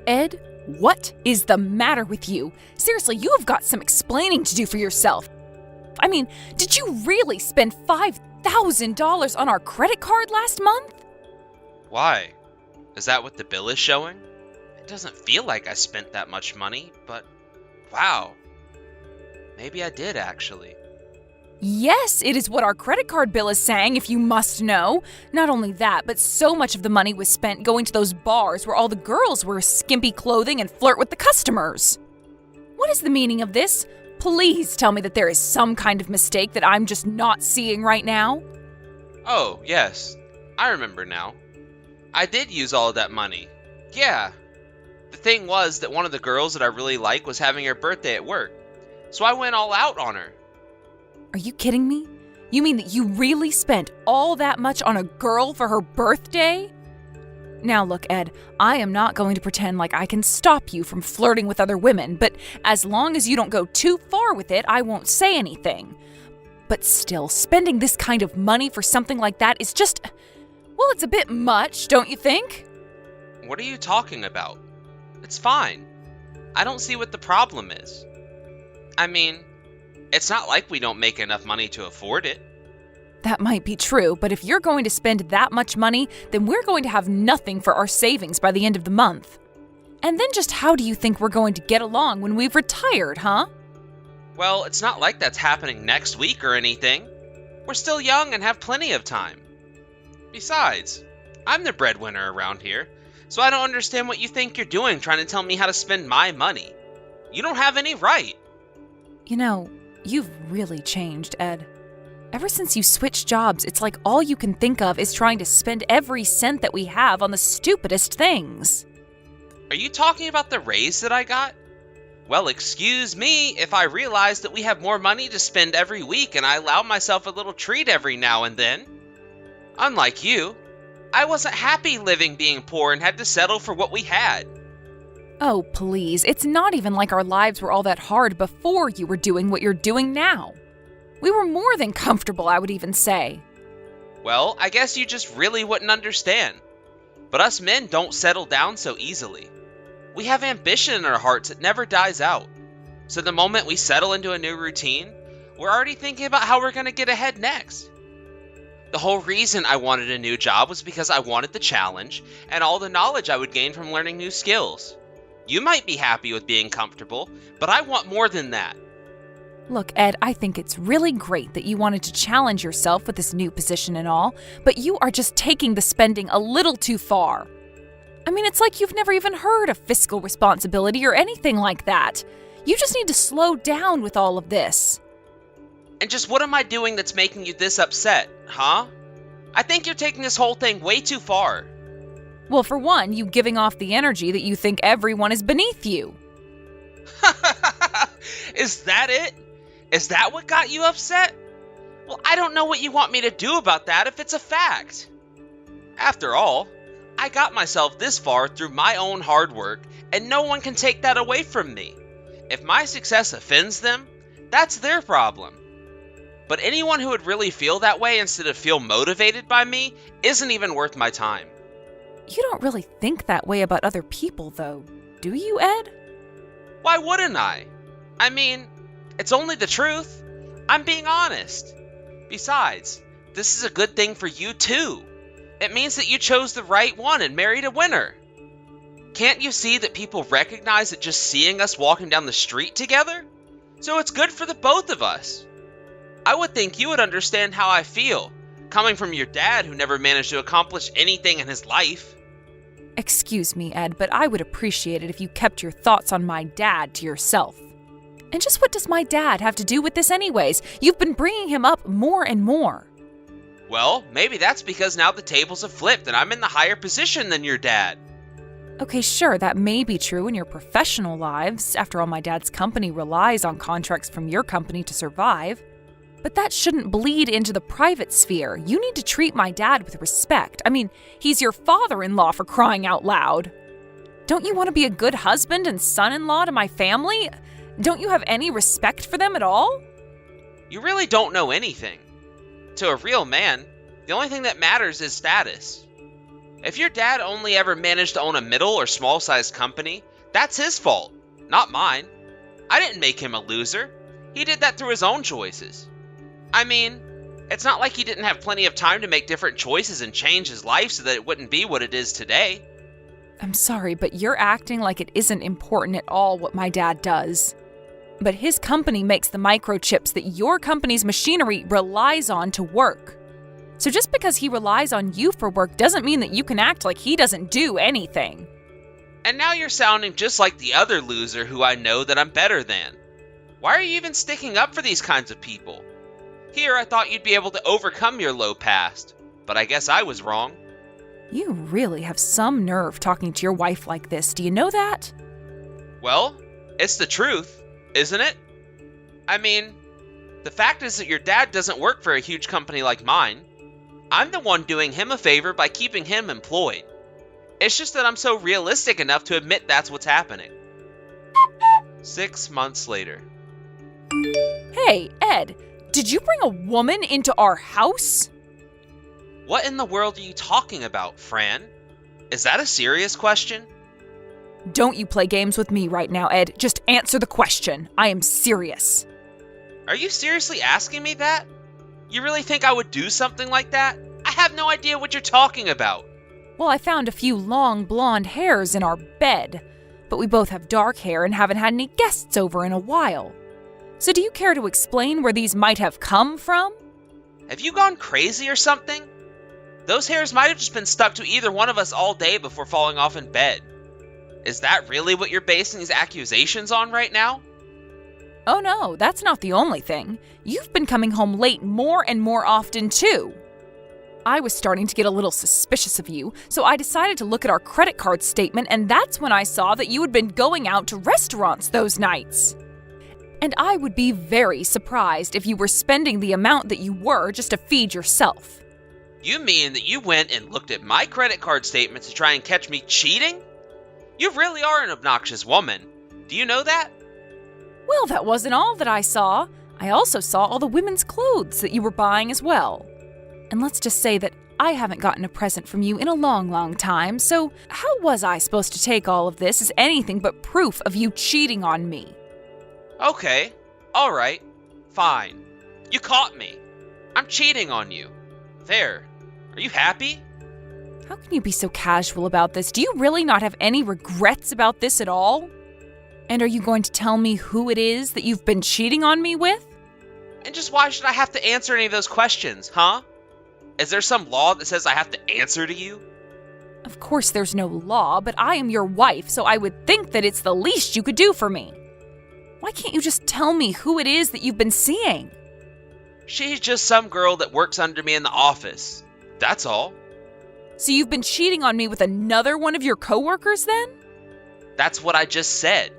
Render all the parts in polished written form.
Ed, what is the matter with you? Seriously, you have got some explaining to do for yourself. I mean, did you really spend $5,000 on our credit card last month? Why? Is that what the bill is showing? It doesn't feel like I spent that much money, but wow. Maybe I did actually. Yes, it is what our credit card bill is saying, if you must know. Not only that, but so much of the money was spent going to those bars where all the girls wear skimpy clothing and flirt with the customers. What is the meaning of this? Please tell me that there is some kind of mistake that I'm just not seeing right now. Oh, yes. I remember now. I did use all of that money. Yeah. The thing was that one of the girls that I really like was having her birthday at work. So I went all out on her. Are you kidding me? You mean that you really spent all that much on a girl for her birthday? Now look, Ed, I am not going to pretend like I can stop you from flirting with other women, but as long as you don't go too far with it, I won't say anything. But still, spending this kind of money for something like that is just, well, it's a bit much, don't you think? What are you talking about? It's fine. I don't see what the problem is. I mean, it's not like we don't make enough money to afford it. That might be true, but if you're going to spend that much money, then we're going to have nothing for our savings by the end of the month. And then just how do you think we're going to get along when we've retired, huh? Well, it's not like that's happening next week or anything. We're still young and have plenty of time. Besides, I'm the breadwinner around here, so I don't understand what you think you're doing trying to tell me how to spend my money. You don't have any right. You know, you've really changed, Ed. Ever since you switched jobs, it's like all you can think of is trying to spend every cent that we have on the stupidest things. Are you talking about the raise that I got? Well, excuse me if I realize that we have more money to spend every week and I allow myself a little treat every now and then. Unlike you, I wasn't happy living being poor and had to settle for what we had. Oh, please, it's not even like our lives were all that hard before you were doing what you're doing now. We were more than comfortable, I would even say. Well, I guess you just really wouldn't understand. But us men don't settle down so easily. We have ambition in our hearts that never dies out. So the moment we settle into a new routine, we're already thinking about how we're going to get ahead next. The whole reason I wanted a new job was because I wanted the challenge and all the knowledge I would gain from learning new skills. You might be happy with being comfortable, but I want more than that. Look, Ed, I think it's really great that you wanted to challenge yourself with this new position and all, but you are just taking the spending a little too far. I mean, it's like you've never even heard of fiscal responsibility or anything like that. You just need to slow down with all of this. And just what am I doing that's making you this upset, huh? I think you're taking this whole thing way too far. Well, for one, you giving off the energy that you think everyone is beneath you. Is that it? Is that what got you upset? Well, I don't know what you want me to do about that if it's a fact. After all, I got myself this far through my own hard work, and no one can take that away from me. If my success offends them, that's their problem. But anyone who would really feel that way instead of feel motivated by me isn't even worth my time. You don't really think that way about other people, though, do you, Ed? Why wouldn't I? I mean, it's only the truth. I'm being honest. Besides, this is a good thing for you too. It means that you chose the right one and married a winner. Can't you see that people recognize that just seeing us walking down the street together? So it's good for the both of us. I would think you would understand how I feel, coming from your dad who never managed to accomplish anything in his life. Excuse me, Ed, but I would appreciate it if you kept your thoughts on my dad to yourself. And just what does my dad have to do with this anyways? You've been bringing him up more and more. Well, maybe that's because now the tables have flipped and I'm in the higher position than your dad. Okay, sure, that may be true in your professional lives. After all, my dad's company relies on contracts from your company to survive. But that shouldn't bleed into the private sphere. You need to treat my dad with respect. I mean, he's your father-in-law, for crying out loud. Don't you want to be a good husband and son-in-law to my family? Don't you have any respect for them at all? You really don't know anything. To a real man, the only thing that matters is status. If your dad only ever managed to own a middle or small sized company, that's his fault, not mine. I didn't make him a loser. He did that through his own choices. I mean, it's not like he didn't have plenty of time to make different choices and change his life so that it wouldn't be what it is today. I'm sorry, but you're acting like it isn't important at all what my dad does. But his company makes the microchips that your company's machinery relies on to work. So just because he relies on you for work doesn't mean that you can act like he doesn't do anything. And now you're sounding just like the other loser who I know that I'm better than. Why are you even sticking up for these kinds of people? Here, I thought you'd be able to overcome your low past, but I guess I was wrong. You really have some nerve talking to your wife like this, do you know that? Well, it's the truth, isn't it? I mean, the fact is that your dad doesn't work for a huge company like mine. I'm the one doing him a favor by keeping him employed. It's just that I'm so realistic enough to admit that's what's happening. 6 months later. Hey, Ed, did you bring a woman into our house? What in the world are you talking about, Fran? Is that a serious question? Don't you play games with me right now, Ed. Just answer the question. I am serious. Are you seriously asking me that? You really think I would do something like that? I have no idea what you're talking about. Well, I found a few long blonde hairs in our bed, but we both have dark hair and haven't had any guests over in a while. So do you care to explain where these might have come from? Have you gone crazy or something? Those hairs might have just been stuck to either one of us all day before falling off in bed. Is that really what you're basing these accusations on right now? Oh no, that's not the only thing. You've been coming home late more and more often too. I was starting to get a little suspicious of you, so I decided to look at our credit card statement, and that's when I saw that you had been going out to restaurants those nights. And I would be very surprised if you were spending the amount that you were just to feed yourself. You mean that you went and looked at my credit card statement to try and catch me cheating? You really are an obnoxious woman. Do you know that? Well, that wasn't all that I saw. I also saw all the women's clothes that you were buying as well. And let's just say that I haven't gotten a present from you in a long, long time, so how was I supposed to take all of this as anything but proof of you cheating on me? Okay, alright, fine. You caught me. I'm cheating on you. There. Are you happy? How can you be so casual about this? Do you really not have any regrets about this at all? And are you going to tell me who it is that you've been cheating on me with? And just why should I have to answer any of those questions, huh? Is there some law that says I have to answer to you? Of course there's no law, but I am your wife, so I would think that it's the least you could do for me. Why can't you just tell me who it is that you've been seeing? She's just some girl that works under me in the office. That's all. So you've been cheating on me with another one of your coworkers then? That's what I just said.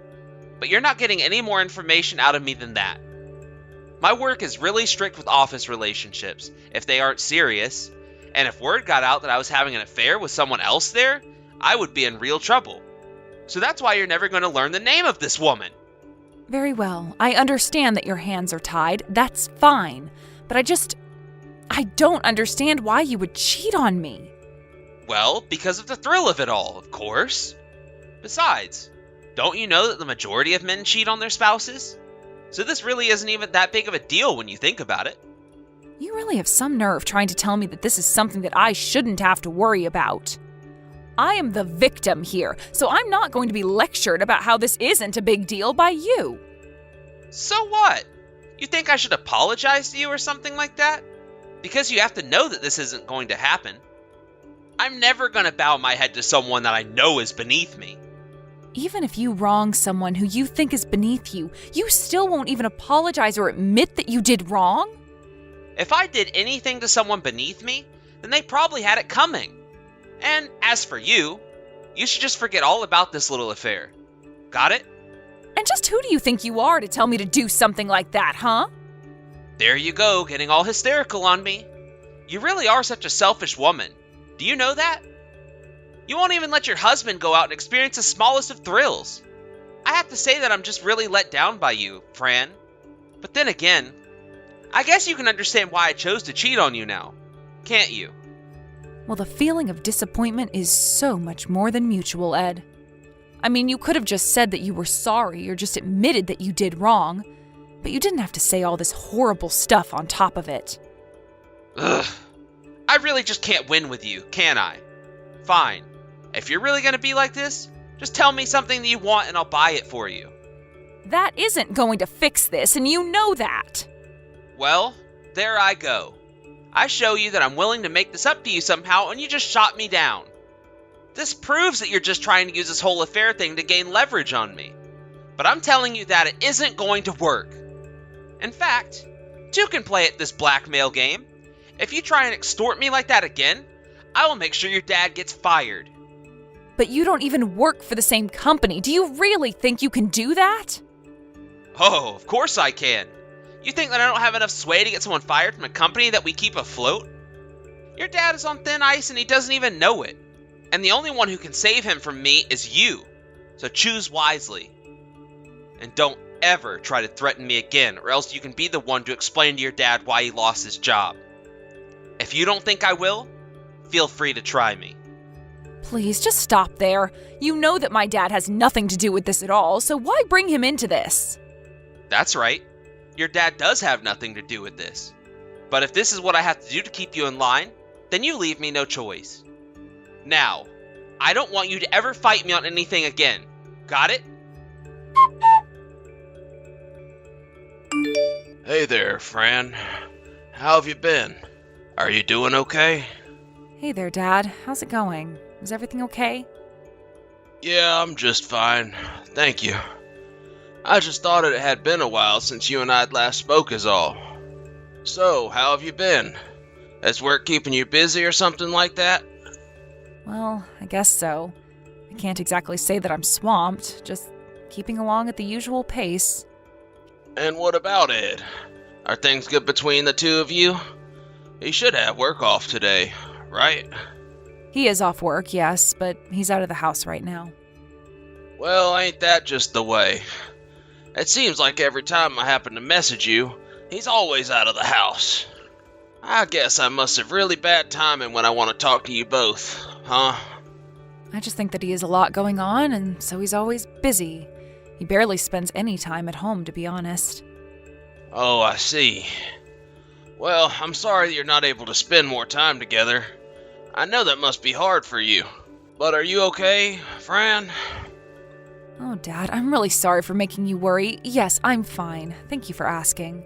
But you're not getting any more information out of me than that. My work is really strict with office relationships, if they aren't serious. And if word got out that I was having an affair with someone else there, I would be in real trouble. So that's why you're never going to learn the name of this woman. Very well. I understand that your hands are tied. That's fine. But I don't understand why you would cheat on me. Well, because of the thrill of it all, of course. Besides, don't you know that the majority of men cheat on their spouses? So this really isn't even that big of a deal when you think about it. You really have some nerve trying to tell me that this is something that I shouldn't have to worry about. I am the victim here, so I'm not going to be lectured about how this isn't a big deal by you. So what? You think I should apologize to you or something like that? Because you have to know that this isn't going to happen. I'm never going to bow my head to someone that I know is beneath me. Even if you wrong someone who you think is beneath you, you still won't even apologize or admit that you did wrong? If I did anything to someone beneath me, then they probably had it coming. And as for you, you should just forget all about this little affair. Got it? And just who do you think you are to tell me to do something like that, huh? There you go, getting all hysterical on me. You really are such a selfish woman. Do you know that? You won't even let your husband go out and experience the smallest of thrills. I have to say that I'm just really let down by you, Fran. But then again, I guess you can understand why I chose to cheat on you now, can't you? Well, the feeling of disappointment is so much more than mutual, Ed. I mean, you could have just said that you were sorry or just admitted that you did wrong, but you didn't have to say all this horrible stuff on top of it. Ugh. I really just can't win with you, can I? Fine. If you're really gonna be like this, just tell me something that you want and I'll buy it for you. That isn't going to fix this, and you know that. Well, there I go. I show you that I'm willing to make this up to you somehow, and you just shot me down. This proves that you're just trying to use this whole affair thing to gain leverage on me. But I'm telling you that it isn't going to work. In fact, two can play at this blackmail game. If you try and extort me like that again, I will make sure your dad gets fired. But you don't even work for the same company. Do you really think you can do that? Oh, of course I can. You think that I don't have enough sway to get someone fired from a company that we keep afloat? Your dad is on thin ice and he doesn't even know it. And the only one who can save him from me is you. So choose wisely. And don't ever try to threaten me again, or else you can be the one to explain to your dad why he lost his job. If you don't think I will, feel free to try me. Please, just stop there. You know that my dad has nothing to do with this at all, so why bring him into this? That's right. Your dad does have nothing to do with this. But if this is what I have to do to keep you in line, then you leave me no choice. Now, I don't want you to ever fight me on anything again. Got it? Hey there, Fran. How have you been? Are you doing okay? Hey there, Dad. How's it going? Is everything okay? Yeah, I'm just fine. Thank you. I just thought it had been a while since you and I'd last spoke is all. So, how have you been? Has work keeping you busy or something like that? Well, I guess so. I can't exactly say that I'm swamped, just keeping along at the usual pace. And what about Ed? Are things good between the two of you? He should have work off today, right? He is off work, yes, but he's out of the house right now. Well, ain't that just the way? It seems like every time I happen to message you, he's always out of the house. I guess I must have really bad timing when I want to talk to you both, huh? I just think that he has a lot going on, and so he's always busy. He barely spends any time at home, to be honest. Oh, I see. Well, I'm sorry that you're not able to spend more time together. I know that must be hard for you. But are you okay, Fran? Oh, Dad, I'm really sorry for making you worry. Yes, I'm fine. Thank you for asking.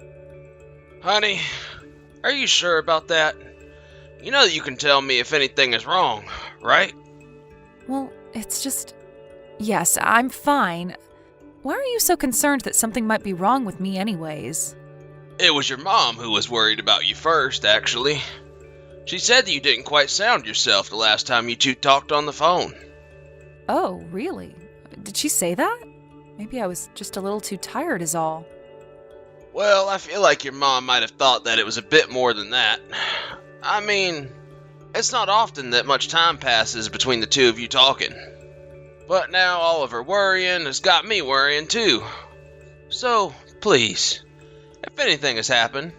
Honey, are you sure about that? You know that you can tell me if anything is wrong, right? Well, it's just... Yes, I'm fine. Why are you so concerned that something might be wrong with me anyways? It was your mom who was worried about you first, actually. She said that you didn't quite sound yourself the last time you two talked on the phone. Oh, really? Did she say that? Maybe I was just a little too tired is all. Well, I feel like your mom might have thought that it was a bit more than that. I mean, it's not often that much time passes between the two of you talking. But now all of her worrying has got me worrying too. So, please, if anything has happened,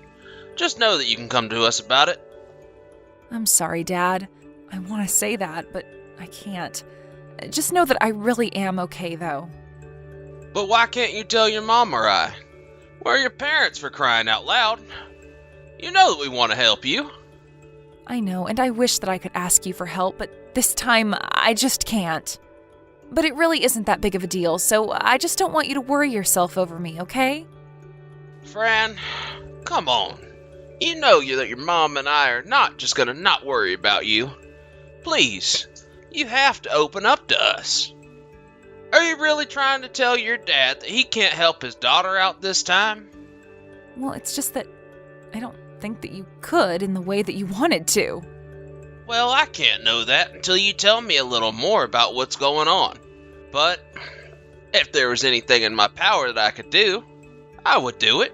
just know that you can come to us about it. I'm sorry, Dad. I want to say that, but I can't. Just know that I really am okay, though. But why can't you tell your mom or I? We're your parents, for crying out loud. You know that we want to help you. I know, and I wish that I could ask you for help, but this time I just can't. But it really isn't that big of a deal, so I just don't want you to worry yourself over me, okay? Fran, come on. You know that your mom and I are not just gonna not worry about you. Please, you have to open up to us. Are you really trying to tell your dad that he can't help his daughter out this time? Well, it's just that I don't think that you could in the way that you wanted to. Well, I can't know that until you tell me a little more about what's going on. But if there was anything in my power that I could do, I would do it.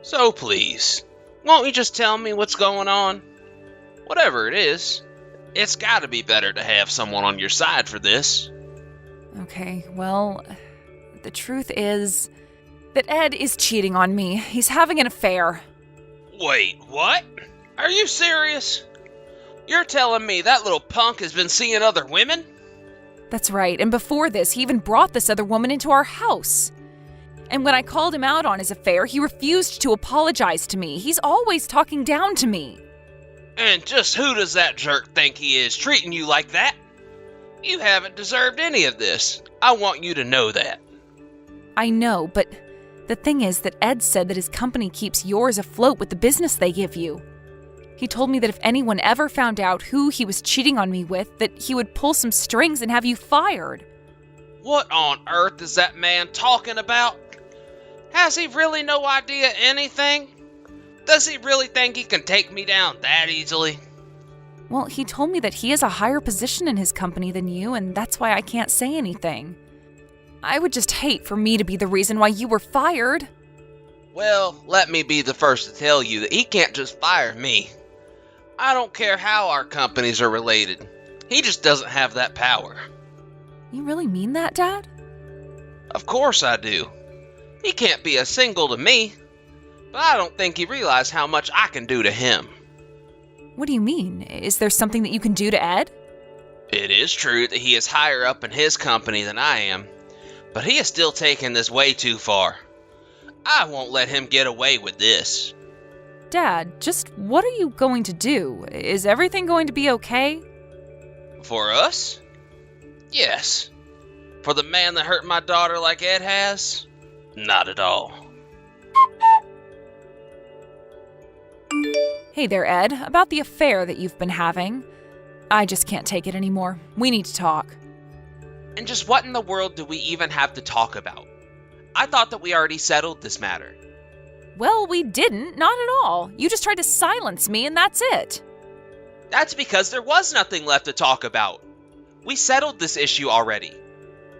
So please, won't you just tell me what's going on? Whatever it is, it's gotta be better to have someone on your side for this. Okay, well, the truth is that Ed is cheating on me. He's having an affair. Wait, what? Are you serious? You're telling me that little punk has been seeing other women? That's right, and before this, he even brought this other woman into our house. And when I called him out on his affair, he refused to apologize to me. He's always talking down to me. And just who does that jerk think he is, treating you like that? You haven't deserved any of this. I want you to know that. I know, but the thing is that Ed said that his company keeps yours afloat with the business they give you. He told me that if anyone ever found out who he was cheating on me with, that he would pull some strings and have you fired. What on earth is that man talking about? Has he really no idea anything? Does he really think he can take me down that easily? Well, he told me that he has a higher position in his company than you, and that's why I can't say anything. I would just hate for me to be the reason why you were fired. Well, let me be the first to tell you that he can't just fire me. I don't care how our companies are related. He just doesn't have that power. You really mean that, Dad? Of course I do. He can't be a single to me, but I don't think he realized how much I can do to him. What do you mean? Is there something that you can do to Ed? It is true that he is higher up in his company than I am, but he is still taking this way too far. I won't let him get away with this. Dad, just what are you going to do? Is everything going to be okay? For us? Yes. For the man that hurt my daughter like Ed has? Not at all. Hey there, Ed. About the affair that you've been having. I just can't take it anymore. We need to talk. And just what in the world do we even have to talk about? I thought that we already settled this matter. Well, we didn't. Not at all. You just tried to silence me and that's it. That's because there was nothing left to talk about. We settled this issue already.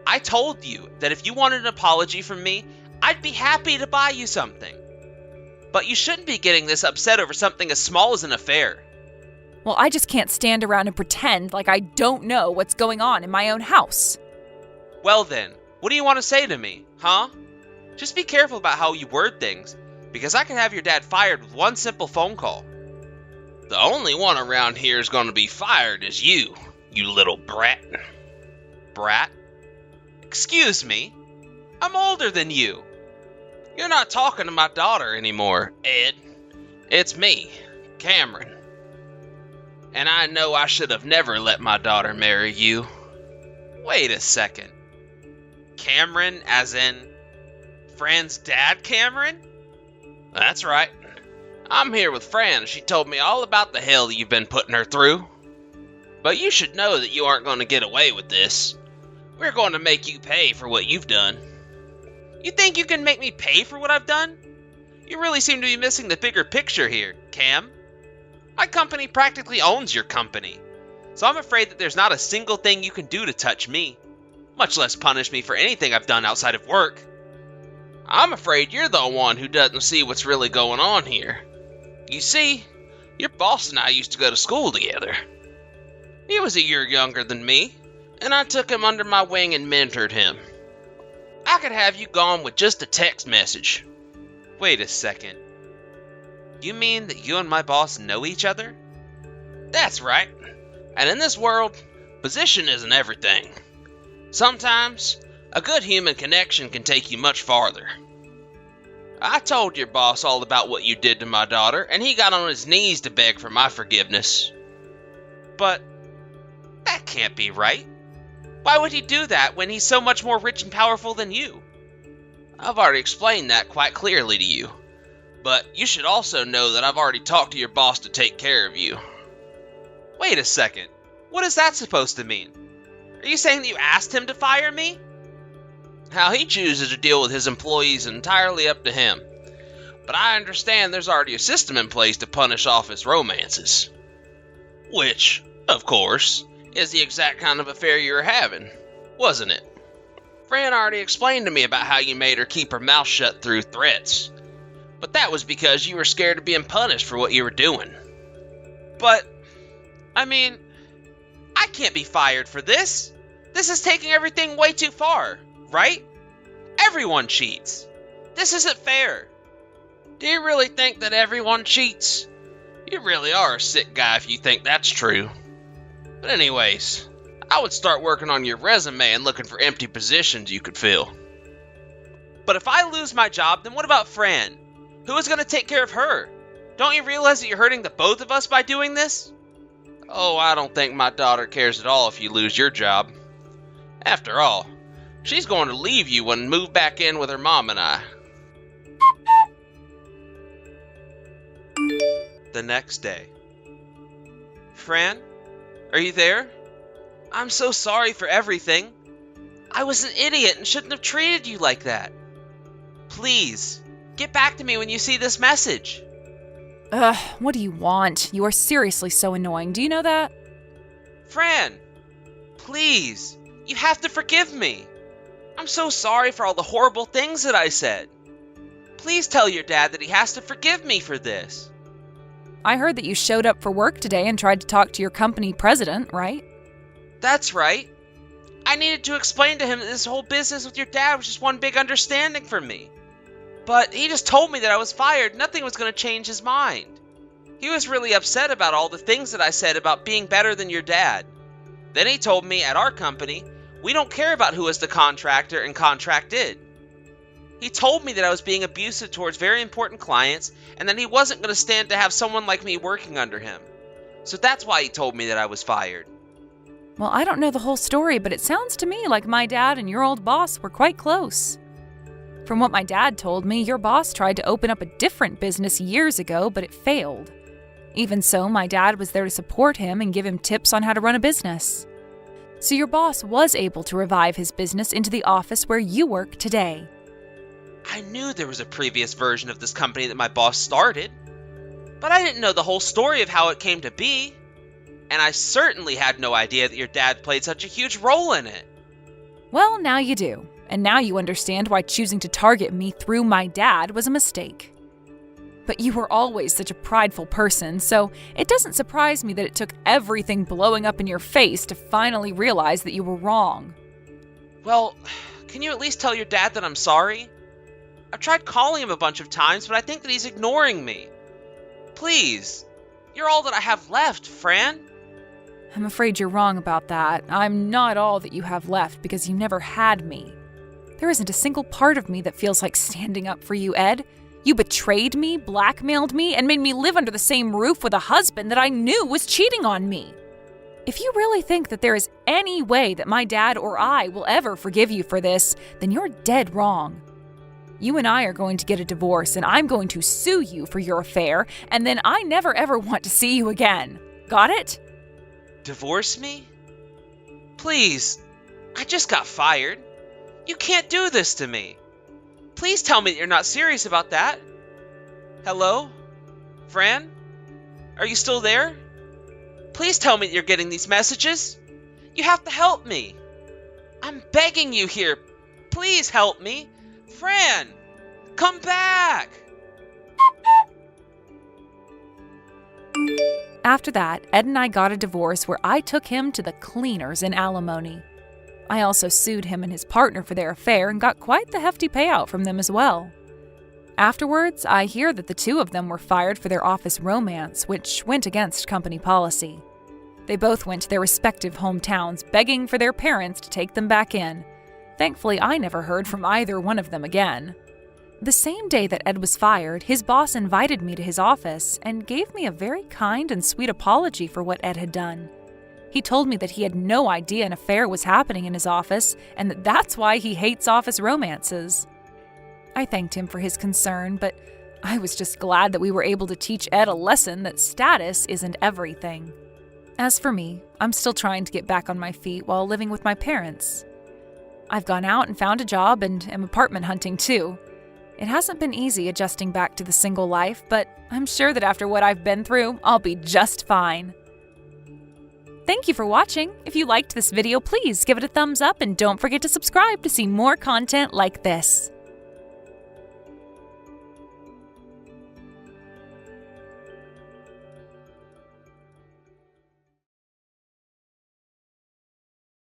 I told you that if you wanted an apology from me, I'd be happy to buy you something. But you shouldn't be getting this upset over something as small as an affair. Well, I just can't stand around and pretend like I don't know what's going on in my own house. Well then, what do you want to say to me, huh? Just be careful about how you word things, because I could have your dad fired with one simple phone call. The only one around here is going to be fired is you little brat. Brat? Excuse me? I'm older than you. You're not talking to my daughter anymore, Ed. It's me, Cameron. And I know I should have never let my daughter marry you. Wait a second. Cameron, as in Fran's dad, Cameron? That's right. I'm here with Fran. She told me all about the hell you've been putting her through. But you should know that you aren't going to get away with this. We're going to make you pay for what you've done. You think you can make me pay for what I've done? You really seem to be missing the bigger picture here, Cam. My company practically owns your company, so I'm afraid that there's not a single thing you can do to touch me, much less punish me for anything I've done outside of work. I'm afraid you're the one who doesn't see what's really going on here. You see, your boss and I used to go to school together. He was a year younger than me, and I took him under my wing and mentored him. I could have you gone with just a text message. Wait a second. You mean that you and my boss know each other? That's right. And in this world, position isn't everything. Sometimes, a good human connection can take you much farther. I told your boss all about what you did to my daughter, and he got on his knees to beg for my forgiveness. But that can't be right. Why would he do that when he's so much more rich and powerful than you? I've already explained that quite clearly to you. But you should also know that I've already talked to your boss to take care of you. Wait a second. What is that supposed to mean? Are you saying that you asked him to fire me? How he chooses to deal with his employees is entirely up to him. But I understand there's already a system in place to punish office romances. Which, of course, is the exact kind of affair you were having, wasn't it? Fran already explained to me about how you made her keep her mouth shut through threats. But that was because you were scared of being punished for what you were doing. But, I mean, I can't be fired for this. This is taking everything way too far, right? Everyone cheats. This isn't fair. Do you really think that everyone cheats? You really are a sick guy if you think that's true. But anyways, I would start working on your resume and looking for empty positions you could fill. But if I lose my job, then what about Fran? Who is going to take care of her? Don't you realize that you're hurting the both of us by doing this? Oh, I don't think my daughter cares at all if you lose your job. After all, she's going to leave you and move back in with her mom and I. The next day. Fran, are you there? I'm so sorry for everything. I was an idiot and shouldn't have treated you like that. Please, get back to me when you see this message. Ugh, what do you want? You are seriously so annoying. Do you know that? Fran, please, you have to forgive me. I'm so sorry for all the horrible things that I said. Please tell your dad that he has to forgive me for this. I heard that you showed up for work today and tried to talk to your company president, right? That's right. I needed to explain to him that this whole business with your dad was just one big understanding for me. But he just told me that I was fired. Nothing was going to change his mind. He was really upset about all the things that I said about being better than your dad. Then he told me at our company, we don't care about who is the contractor and contracted. He told me that I was being abusive towards very important clients and that he wasn't going to stand to have someone like me working under him. So that's why he told me that I was fired. Well, I don't know the whole story, but it sounds to me like my dad and your old boss were quite close. From what my dad told me, your boss tried to open up a different business years ago, but it failed. Even so, my dad was there to support him and give him tips on how to run a business. So your boss was able to revive his business into the office where you work today. I knew there was a previous version of this company that my boss started, but I didn't know the whole story of how it came to be. And I certainly had no idea that your dad played such a huge role in it. Well, now you do. And now you understand why choosing to target me through my dad was a mistake. But you were always such a prideful person, so it doesn't surprise me that it took everything blowing up in your face to finally realize that you were wrong. Well, can you at least tell your dad that I'm sorry? I've tried calling him a bunch of times, but I think that he's ignoring me. Please, you're all that I have left, Fran. I'm afraid you're wrong about that. I'm not all that you have left because you never had me. There isn't a single part of me that feels like standing up for you, Ed. You betrayed me, blackmailed me, and made me live under the same roof with a husband that I knew was cheating on me. If you really think that there is any way that my dad or I will ever forgive you for this, then you're dead wrong. You and I are going to get a divorce, and I'm going to sue you for your affair, and then I never ever want to see you again. Got it? Divorce me? Please, I just got fired. You can't do this to me. Please tell me that you're not serious about that. Hello? Fran? Are you still there? Please tell me that you're getting these messages. You have to help me. I'm begging you here. Please help me. Fran, come back! After that, Ed and I got a divorce where I took him to the cleaners in alimony. I also sued him and his partner for their affair and got quite the hefty payout from them as well. Afterwards, I hear that the two of them were fired for their office romance, which went against company policy. They both went to their respective hometowns, begging for their parents to take them back in. Thankfully, I never heard from either one of them again. The same day that Ed was fired, his boss invited me to his office and gave me a very kind and sweet apology for what Ed had done. He told me that he had no idea an affair was happening in his office and that that's why he hates office romances. I thanked him for his concern, but I was just glad that we were able to teach Ed a lesson that status isn't everything. As for me, I'm still trying to get back on my feet while living with my parents. I've gone out and found a job and am apartment hunting too. It hasn't been easy adjusting back to the single life, but I'm sure that after what I've been through, I'll be just fine. Thank you for watching. If you liked this video, please give it a thumbs up and don't forget to subscribe to see more content like this.